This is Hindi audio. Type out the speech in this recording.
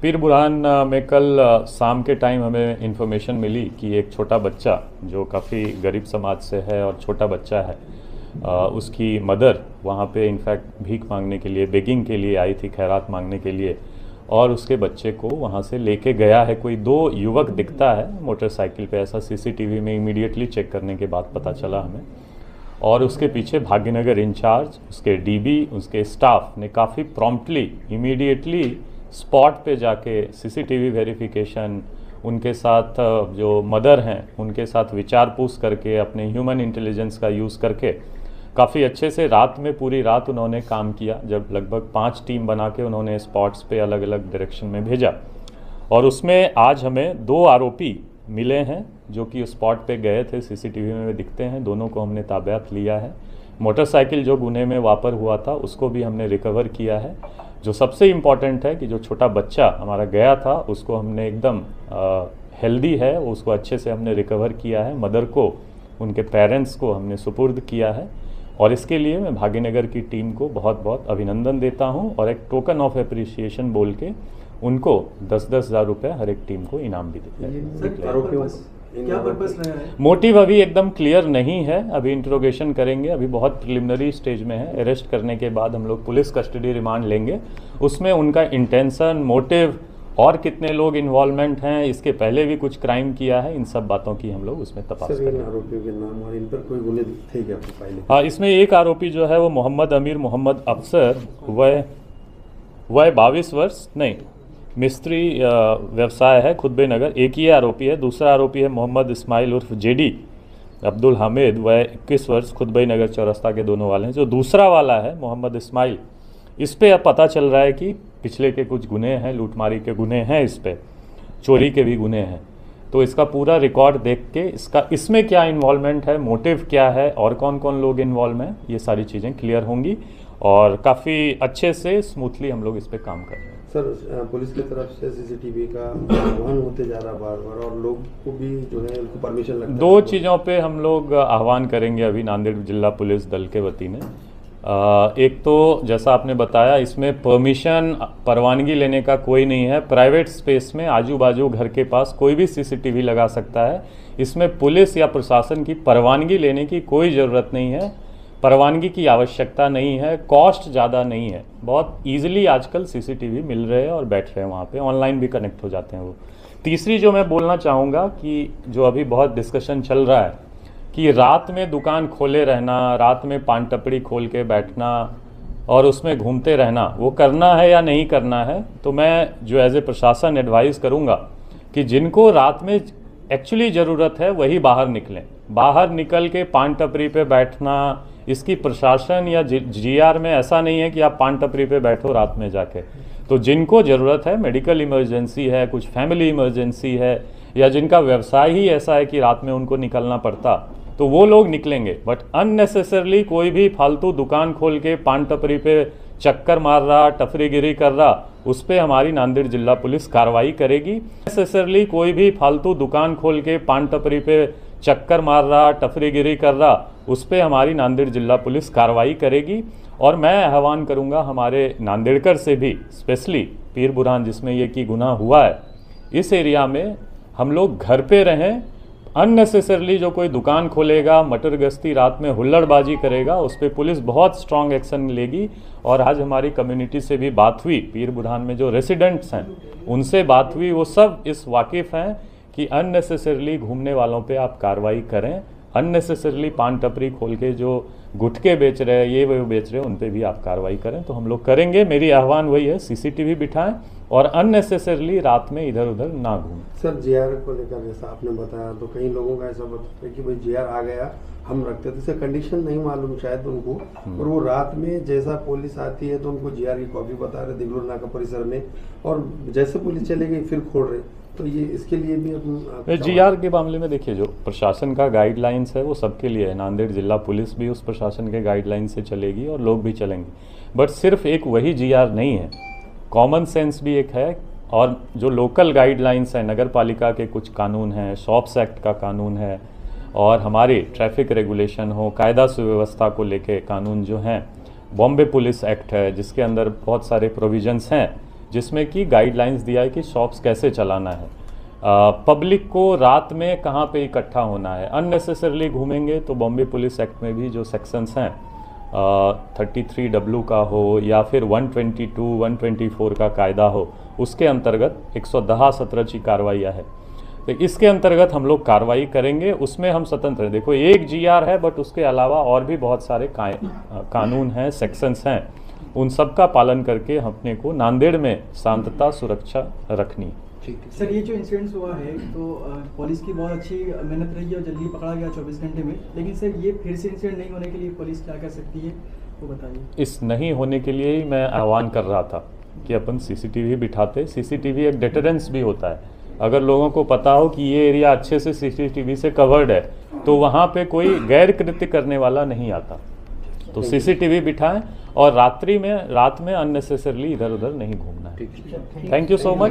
पीर बुरहान में कल शाम के टाइम हमें इन्फॉर्मेशन मिली कि एक छोटा बच्चा जो काफ़ी गरीब समाज से है और छोटा बच्चा है, उसकी मदर वहाँ पे इनफैक्ट भीख मांगने के लिए, बेगिंग के लिए आई थी, खैरात मांगने के लिए, और उसके बच्चे को वहाँ से लेके गया है कोई 2 युवक दिखता है मोटरसाइकिल पे, ऐसा सीसीटीवी में इमीडिएटली चेक करने के बाद पता चला हमें। और उसके पीछे भाग्यनगर इंचार्ज, उसके डीबी, उसके स्टाफ ने काफ़ी प्रॉम्प्टली इमीडिएटली स्पॉट पे जाके सीसीटीवी वेरिफिकेशन, उनके साथ जो मदर हैं उनके साथ विचार पूछ करके, अपने ह्यूमन इंटेलिजेंस का यूज़ करके काफ़ी अच्छे से रात में पूरी रात उन्होंने काम किया। जब लगभग 5 टीम बना के उन्होंने स्पॉट्स पे अलग अलग डायरेक्शन में भेजा, और उसमें आज हमें 2 आरोपी मिले हैं जो कि उस स्पॉट पे गए थे, सीसीटीवी में दिखते हैं। दोनों को हमने ताब्यात लिया है। मोटरसाइकिल जो गुने में वापर हुआ था उसको भी हमने रिकवर किया है। जो सबसे इम्पॉर्टेंट है कि जो छोटा बच्चा हमारा गया था उसको हमने एकदम हेल्दी है, उसको अच्छे से हमने रिकवर किया है। मदर को, उनके पेरेंट्स को हमने सुपुर्द किया है, और इसके लिए मैं भाग्यनगर की टीम को बहुत बहुत अभिनंदन देता हूं, और एक टोकन ऑफ अप्रिसिएशन बोल के उनको 10-10 हज़ार रुपये हर एक टीम को इनाम भी देते हैं। क्या पर्पस रहा है? मोटिव अभी एकदम क्लियर नहीं है, अभी इंट्रोगेशन करेंगे, अभी बहुत प्रिलिमिनरी स्टेज में है। अरेस्ट करने के बाद हम लोग पुलिस कस्टडी रिमांड लेंगे, उसमें उनका इंटेंशन, मोटिव और कितने लोग इन्वॉल्वमेंट हैं, इसके पहले भी कुछ क्राइम किया है, इन सब बातों की हम लोग उसमें तपास करेंगे। आरोपियों के नाम और इन पर कोई गुने थे क्या पहले? हाँ, इसमें एक आरोपी जो है वो मोहम्मद अमीर मोहम्मद अफसर, वह 22 वर्ष, नहीं, मिस्त्री व्यवसाय है, खुतबे नगर, एक ही आरोपी है। दूसरा आरोपी है मोहम्मद इस्माइल उर्फ जेडी अब्दुल हामिद, वह 21 वर्ष, खुतबे नगर चौरस्ता के दोनों वाले हैं। जो दूसरा वाला है मोहम्मद इस्माइल, इस पे अब पता चल रहा है कि पिछले के कुछ गुने हैं, लूटमारी के गुने हैं, इस पे चोरी के भी गुने हैं। तो इसका पूरा रिकॉर्ड देख के इसमें क्या इन्वॉल्वमेंट है, मोटिव क्या है, और कौन कौन लोग इन्वॉल्व हैं, ये सारी चीज़ें क्लियर होंगी, और काफ़ी अच्छे से स्मूथली हम लोग इस पर काम कर रहे हैं। सर, पुलिस की तरफ से सीसीटीवी का आह्वान होते जा रहा बार बार, और लोग को भी जो है उनको परमिशन लगता है। 2 चीज़ों पे हम लोग आह्वान करेंगे अभी नांदेड़ जिला पुलिस दल के वती ने। एक तो जैसा आपने बताया, इसमें परमिशन, परवानगी लेने का कोई नहीं है। प्राइवेट स्पेस में आजू बाजू घर के पास कोई भी सीसीटीवी लगा सकता है। इसमें पुलिस या प्रशासन की परवानगी लेने की कोई ज़रूरत नहीं है, परवानगी की आवश्यकता नहीं है, कॉस्ट ज़्यादा नहीं है। बहुत ईजिली आजकल सीसीटीवी मिल रहे हैं और बैठ रहे हैं वहाँ पे, ऑनलाइन भी कनेक्ट हो जाते हैं वो। तीसरी जो मैं बोलना चाहूँगा कि जो अभी बहुत डिस्कशन चल रहा है कि रात में दुकान खोले रहना, रात में पान टपड़ी खोल के बैठना और उसमें घूमते रहना, वो करना है या नहीं करना है, तो मैं जो एज ए प्रशासन एडवाइस करूँगा कि जिनको रात में एक्चुअली ज़रूरत है वही बाहर निकलें। बाहर निकल के पान टपरी पे बैठना, इसकी प्रशासन या जीआर में ऐसा नहीं है कि आप पान टपरी पे बैठो रात में जाके। तो जिनको ज़रूरत है, मेडिकल इमरजेंसी है, कुछ फैमिली इमरजेंसी है, या जिनका व्यवसाय ही ऐसा है कि रात में उनको निकलना पड़ता, तो वो लोग निकलेंगे। बट अननेसेसरली कोई भी फालतू दुकान खोल के पान टपरी पे चक्कर मार रहा, टफरीगिरी कर रहा, उस पर हमारी नांदेड़ जिला पुलिस कार्रवाई करेगी। नेसेसरली कोई भी फालतू दुकान खोल के पान टपरी पे चक्कर मार रहा, टफरीगिरी कर रहा, उस पर हमारी नांदेड़ जिला पुलिस कार्रवाई करेगी। और मैं आह्वान करूंगा हमारे नांदेड़कर से भी, स्पेशली पीर बुरहान जिसमें ये कि गुनाह हुआ है, इस एरिया में हम लोग घर पे रहें। अननेसेसरली जो कोई दुकान खोलेगा, मटर गश्ती रात में हुल्लड़बाजी करेगा, उस पर पुलिस बहुत स्ट्रांग एक्शन लेगी। और आज हमारी कम्युनिटी से भी बात हुई, पीर बुरहान में जो रेसिडेंट्स हैं उनसे बात हुई, वो सब इस वाकिफ़ हैं कि अननेसेसरली घूमने वालों पे आप कार्रवाई करें। अननेसेसरली पान टपरी खोल के जो गुटके बेच रहे हैं, ये वो बेच रहे हैं, उन पे भी आप कार्रवाई करें। तो हम लोग करेंगे, मेरी आह्वान वही है, सीसीटीवी बिठाएं और अननेसेसरली रात में इधर उधर ना घूमें। सर, जीआर को लेकर जैसा आपने बताया, तो कई लोगों का ऐसा बताता है कि भाई जीआर आ गया, हम रखते थे, इसका कंडीशन नहीं मालूम शायद उनको, और वो रात में जैसा पुलिस आती है तो उनको जीआर की कॉपी बता रहे दिगलूर नाका परिसर में, और जैसे पुलिस चले गई फिर खोल रहे। तो ये इसके लिए भी जीआर के मामले में देखिए, जो प्रशासन का गाइडलाइंस है वो सबके लिए है। नांदेड़ जिला पुलिस भी उस प्रशासन के गाइडलाइन से चलेगी और लोग भी चलेंगे। बट सिर्फ एक वही जीआर नहीं है, कॉमन सेंस भी एक है, और जो लोकल गाइडलाइंस है, नगर पालिका के कुछ कानून हैं, शॉप्स एक्ट का कानून है, और हमारे ट्रैफिक रेगुलेशन हो, कायदा सुव्यवस्था को लेके कानून जो हैं, बॉम्बे पुलिस एक्ट है जिसके अंदर बहुत सारे प्रोविजंस हैं जिसमें कि गाइडलाइंस दिया है कि शॉप्स कैसे चलाना है, पब्लिक को रात में कहाँ पे इकट्ठा होना है। अननेसेसरली घूमेंगे तो बॉम्बे पुलिस एक्ट में भी जो सेक्शंस हैं 33W का हो या फिर 122, 124 का कायदा हो, उसके अंतर्गत 110-17 की कार्रवाइयाँ है। तो इसके अंतर्गत हम लोग कार्रवाई करेंगे, उसमें हम स्वतंत्र हैं। देखो एक GR है, बट उसके अलावा और भी बहुत सारे कानून हैं, सेक्शंस हैं, उन सब का पालन करके अपने को नांदेड़ में शांतता सुरक्षा रखनी। सर ये जो इंसिडेंट्स हुआ है तो पुलिस की बहुत अच्छी मेहनत रही है और जल्दी पकड़ा गया 24 घंटे में, लेकिन सर ये फिर से इंसिडेंट नहीं होने के लिए पुलिस क्या कर सकती है वो बताइए। इस नहीं होने के लिए ही मैं आह्वान कर रहा था कि अपन CCTV बिठाते। CCTV एक डिटरेंस भी होता है। अगर लोगों को पता हो कि ये एरिया अच्छे से CCTV से कवर्ड है तो वहाँ पे कोई गैर कृत्य करने वाला नहीं आता। तो CCTV बिठाएं और रात में अननेसेसरली इधर उधर नहीं घूमना है। Thank you so much.